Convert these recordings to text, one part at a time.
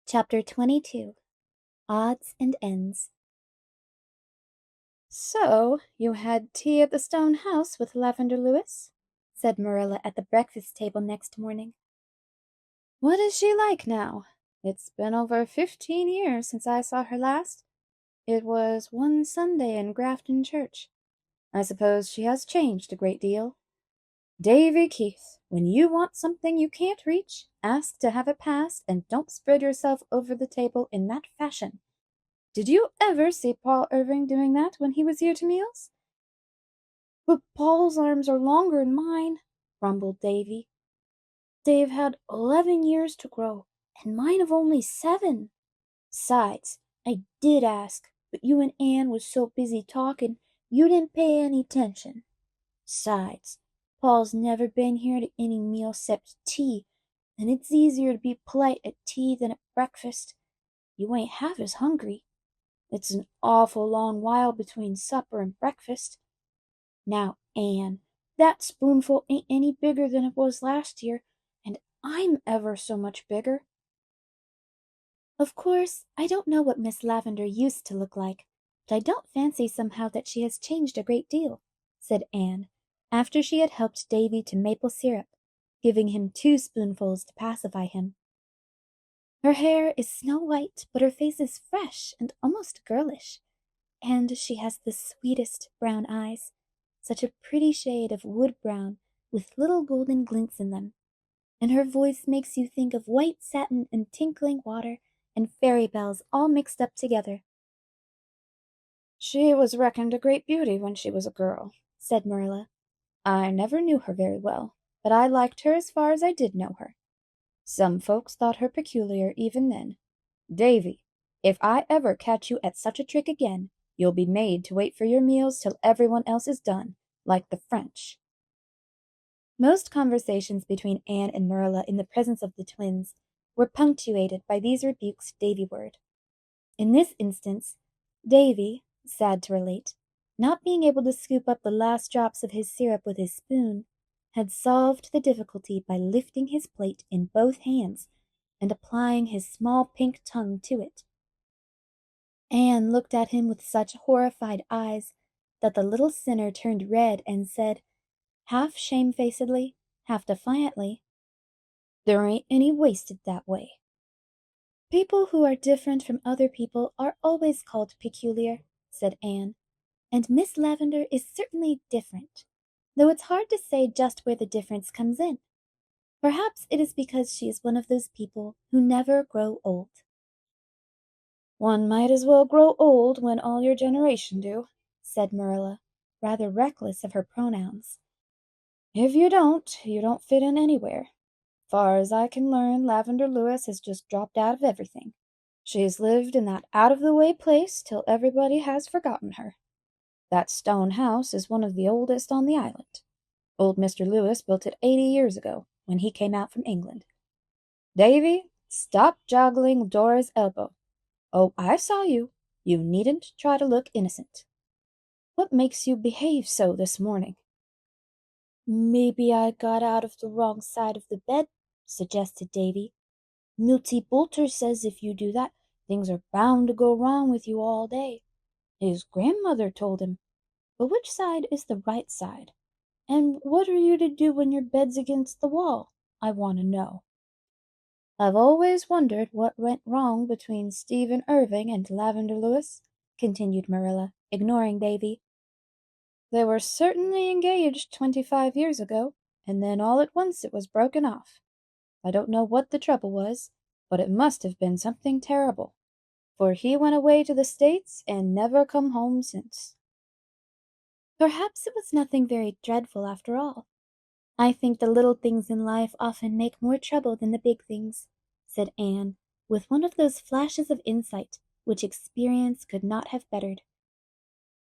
Chapter 22 Odds and Ends. "So, you had tea at the stone house with Lavender Lewis?" said Marilla at the breakfast table next morning. "What is she like now? It's been over 15 years since I saw her last. It was one Sunday in Grafton Church. I suppose she has changed a great deal. Davy Keith, when you want something you can't reach, ask to have it passed and don't spread yourself over the table in that fashion. Did you ever see Paul Irving doing that when he was here to meals?" "But Paul's arms are longer'n mine," grumbled Davy. "They've had 11 years to grow, and mine have only 7. 'Sides, I did ask, but you and Anne was so busy talking you didn't pay any 'tention. 'Sides, Paul's never been here to any meal 'cept tea, and it's easier to be polite at tea than at breakfast. You ain't half as hungry. It's an awful long while between supper and breakfast. Now, Anne, that spoonful ain't any bigger than it was last year, and I'm ever so much bigger." "Of course, I don't know what Miss Lavendar used to look like, but I don't fancy somehow that she has changed a great deal," said Anne, after she had helped Davy to maple syrup, giving him 2 spoonfuls to pacify him. "Her hair is snow white, but her face is fresh and almost girlish. And she has the sweetest brown eyes, such a pretty shade of wood brown with little golden glints in them, and her voice makes you think of white satin and tinkling water and fairy bells all mixed up together." "She was reckoned a great beauty when she was a girl," said Marilla. "I never knew her very well, but I liked her as far as I did know her. Some folks thought her peculiar even then. Davy, if I ever catch you at such a trick again, you'll be made to wait for your meals till everyone else is done, like the French." Most conversations between Anne and Marilla in the presence of the twins were punctuated by these rebukes Davy-ward. In this instance, Davy, sad to relate, not being able to scoop up the last drops of his syrup with his spoon, had solved the difficulty by lifting his plate in both hands and applying his small pink tongue to it. Anne looked at him with such horrified eyes that the little sinner turned red and said, half shamefacedly, half defiantly, "There ain't any wasted that way." "People who are different from other people are always called peculiar," said Anne, "and Miss Lavendar is certainly different, though it's hard to say just where the difference comes in. Perhaps it is because she is one of those people who never grow old." "One might as well grow old when all your generation do," said Marilla, rather reckless of her pronouns. "If you don't fit in anywhere. Far as I can learn, Lavender Lewis has just dropped out of everything. She's lived in that out-of-the-way place till everybody has forgotten her. That stone house is one of the oldest on the island. Old Mr. Lewis built it 80 years ago, when he came out from England. Davy, stop joggling Dora's elbow. Oh, I saw you. You needn't try to look innocent. What makes you behave so this morning?" "Maybe I got out of the wrong side of the bed," suggested Davy. "Milty Boulter says if you do that, things are bound to go wrong with you all day. His grandmother told him. But which side is the right side? And what are you to do when your bed's against the wall? I want to know." "I've always wondered what went wrong between Stephen Irving and Lavender Lewis," continued Marilla, ignoring Davy. "They were certainly engaged 25 years ago, and then all at once it was broken off. I don't know what the trouble was, but it must have been something terrible, for he went away to the States and never come home since." "Perhaps it was nothing very dreadful after all. I think the little things in life often make more trouble than the big things," said Anne, with one of those flashes of insight which experience could not have bettered.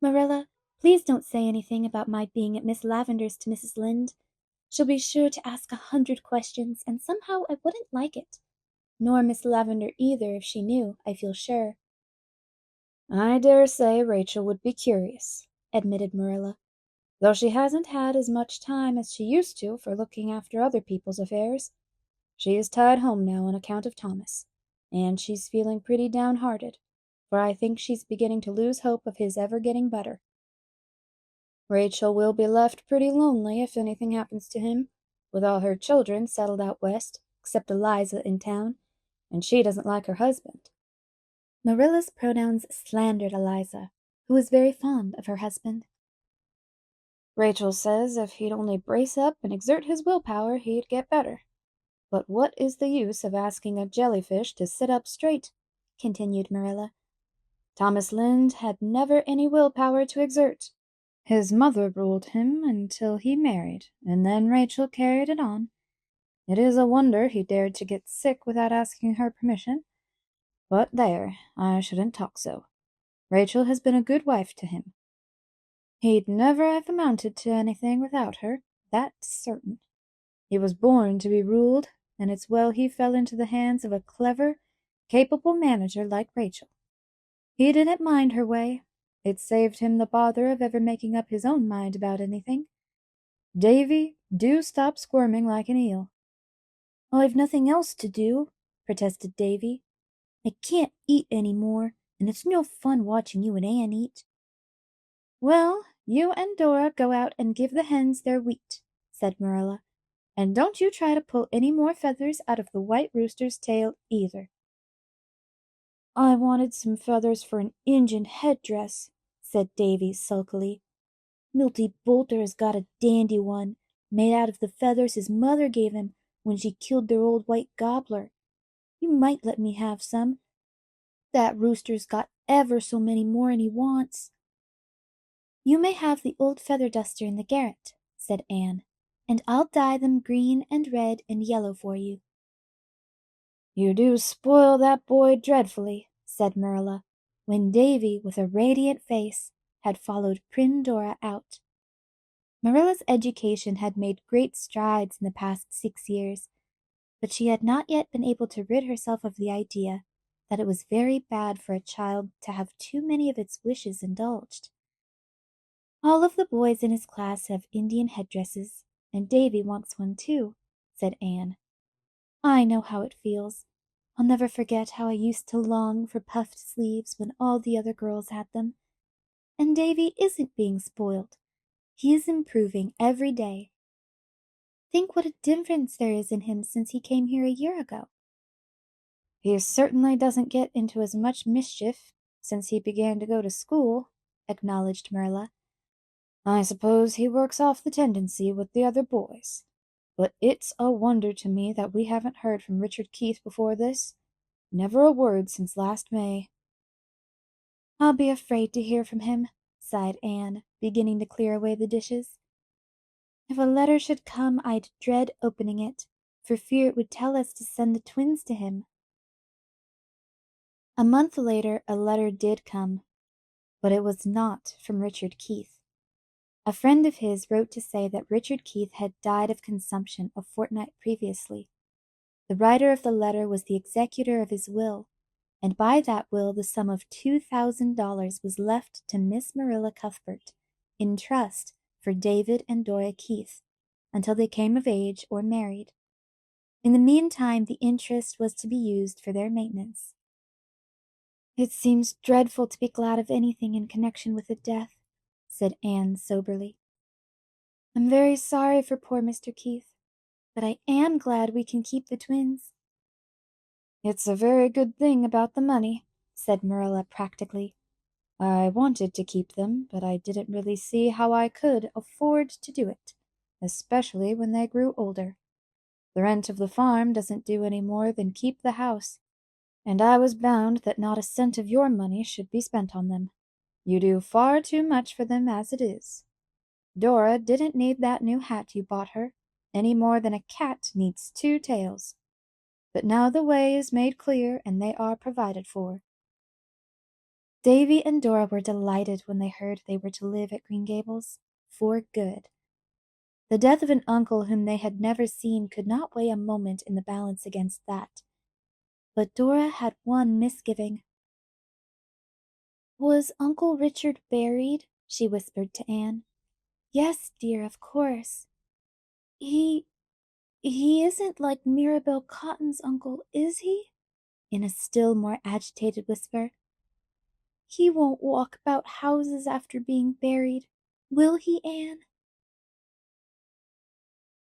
"Marilla, please don't say anything about my being at Miss Lavendar's to Mrs. Lynde. She'll be sure to ask 100 questions, and somehow I wouldn't like it. Nor Miss Lavendar either, if she knew, I feel sure." "I dare say Rachel would be curious," admitted Marilla, "though she hasn't had as much time as she used to for looking after other people's affairs. She is tied home now on account of Thomas. and she's feeling pretty downhearted, for I think she's beginning to lose hope of his ever getting better. Rachel will be left pretty lonely if anything happens to him, with all her children settled out west, except Eliza in town, and she doesn't like her husband." Marilla's pronouns slandered Eliza, who was very fond of her husband. "Rachel says if he'd only brace up and exert his willpower, he'd get better. But what is the use of asking a jellyfish to sit up straight?" continued Marilla. "Thomas Lynde had never any willpower to exert. His mother ruled him until he married, and then Rachel carried it on. It is a wonder he dared to get sick without asking her permission. But there, I shouldn't talk so. Rachel has been a good wife to him. He'd never have amounted to anything without her, that's certain. He was born to be ruled, and it's well he fell into the hands of a clever, capable manager like Rachel. He didn't mind her way. It saved him the bother of ever making up his own mind about anything. Davy, do stop squirming like an eel." "I've nothing else to do," protested Davy. "I can't eat any more, and it's no fun watching you and Anne eat." "Well, you and Dora go out and give the hens their wheat," said Marilla. "And don't you try to pull any more feathers out of the white rooster's tail either." "I wanted some feathers for an Injun headdress," said Davy sulkily. "Milty Boulter has got a dandy one, made out of the feathers his mother gave him when she killed their old white gobbler. You might let me have some. That rooster's got ever so many more'n he wants." "You may have the old feather duster in the garret," said Anne, "and I'll dye them green and red and yellow for you." "You do spoil that boy dreadfully," said Marilla, when Davy, with a radiant face, had followed prim Dora out. Marilla's education had made great strides in the past 6 years, but she had not yet been able to rid herself of the idea that it was very bad for a child to have too many of its wishes indulged. "All of the boys in his class have Indian headdresses, and Davy wants one too," said Anne. "I know how it feels. I'll never forget how I used to long for puffed sleeves when all the other girls had them. And Davy isn't being spoiled. He is improving every day. Think what a difference there is in him since he came here a year ago." "He certainly doesn't get into as much mischief since he began to go to school," acknowledged Marilla. "I suppose he works off the tendency with the other boys. But it's a wonder to me that we haven't heard from Richard Keith before this. Never a word since last May." "I'll be afraid to hear from him," sighed Anne, beginning to clear away the dishes. "If a letter should come, I'd dread opening it, for fear it would tell us to send the twins to him." A month later a letter did come, but it was not from Richard Keith. A friend of his wrote to say that Richard Keith had died of consumption a fortnight previously. The writer of the letter was the executor of his will, and by that will the sum of $2,000 was left to Miss Marilla Cuthbert, in trust for David and Dora Keith, until they came of age or married. In the meantime the interest was to be used for their maintenance. "It seems dreadful to be glad of anything in connection with a death," said Anne soberly. "I'm very sorry for poor Mr. Keith, but I am glad we can keep the twins." "It's a very good thing about the money," said Marilla practically. "I wanted to keep them, but I didn't really see how I could afford to do it, especially when they grew older. The rent of the farm doesn't do any more than keep the house, and I was bound that not a cent of your money should be spent on them. You do far too much for them as it is. Dora didn't need that new hat you bought her, any more than a cat needs 2 tails. But now the way is made clear and they are provided for." Davy and Dora were delighted when they heard they were to live at Green Gables, for good. The death of an uncle whom they had never seen could not weigh a moment in the balance against that. But Dora had one misgiving. "Was Uncle Richard buried?" she whispered to Anne. "Yes, dear, of course. He isn't like Mirabel Cotton's uncle, is he?" in a still more agitated whisper. "He won't walk about houses after being buried, will he, Anne?"